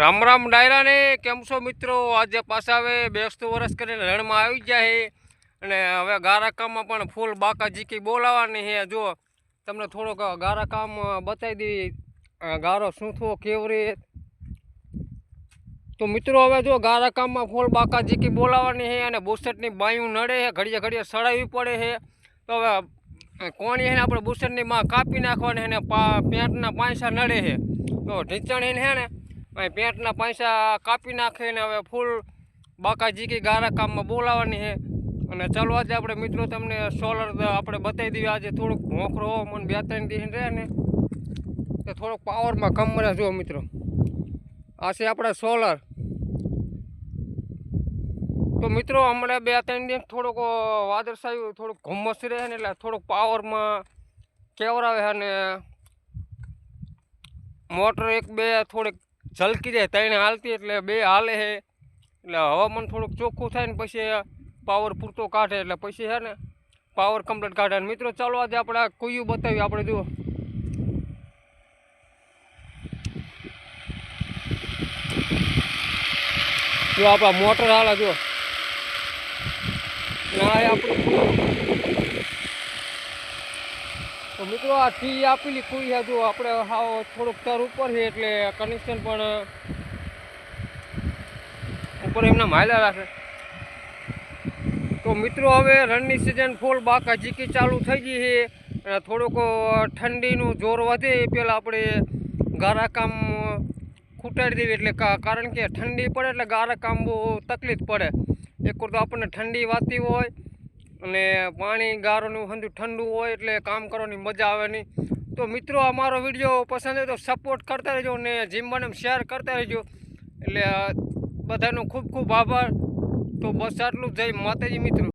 રામ રામ ડાયરા ને કેમ છો મિત્રો? આજે પાછા હવે 200 વર્ષ કરીને રણમાં આવી ગયા છે અને હવે ગારાકામમાં પણ ફૂલ બાકાજીકી બોલાવવાની છે। જો તમને થોડોક ગારાકામ બતાવી દઈ, ગારો શું થો કેવરી। તો મિત્રો હવે જો ગારાકામમાં ફૂલ બાકાજીકી બોલાવવાની છે અને બુસટની બાયું નડે છે, ઘડીએ ઘડીએ સડાવવી પડે છે। તો હવે કોણી છે ને આપણે બુસટની માં કાપી નાખવાની છે ને પેન્ટના પાંસા નડે છે, તો ઢીંચણ છે ને પેન્ટના પૈસા કાપી નાખે ને હવે ફૂલ બાકાજીકી ગારાકામમાં બોલાવવાની છે। અને ચાલો આજે આપણે મિત્રો તમને સોલર આપણે બતાવી દઈએ। આજે થોડુંક મોખરો મને 2-3 દિવસ રહે ને તો થોડોક પાવરમાં કમ રહે। જો મિત્રો આ છે આપણે સોલર। તો મિત્રો હમણાં 2-3 દિવસ થોડુંક વાદળછાયું થોડુંક ઘુમ્મસ રહે ને એટલે થોડુંક પાવરમાં કેવરાવે અને મોટર 1-2 થોડીક ઝલકી જાય, 3 હાલતી એટલે 2 હાલે છે એટલે હવામાન થોડુંક ચોખ્ખું થાય ને પછી પાવર પૂરતો કાઢે એટલે પછી છે ને પાવર કમ્પ્લીટ કાઢે। અને મિત્રો ચાલો આજે આપણે કુયું બતાવી। આપણે જુઓ જો આપણા મોટર હાલે, જો આપણું। તો મિત્રો આ ટી આપેલી કુઈ છે, જો આપણે હાવ થોડુંક તર ઉપર છે એટલે કનેક્શન પણ ઉપર એમના માયલા રાખે। તો મિત્રો હવે રણની સિઝન ફૂલ બાકાજીકી ચાલુ થઈ ગઈ છે અને થોડુંક ઠંડીનું જોર વધે એ પહેલાં આપણે ગારાકામ ખૂટાડી દેવી, એટલે કારણ કે ઠંડી પડે એટલે ગારાકામ બહુ તકલીફ પડે। એક તો આપણને ઠંડી વાતી હોય અને પાણી ગારોનું હંધું ઠંડુ હોય એટલે કામ કરવાની મજા આવે નહીં। તો મિત્રો અમારો વિડીયો પસંદ હોય તો સપોર્ટ કરતા રહેજો ને જેમ બને શેર કરતા રહેજો। એટલે બધાનો ખૂબ ખૂબ આભાર। તો બસ આટલું, જય માતાજી મિત્રો।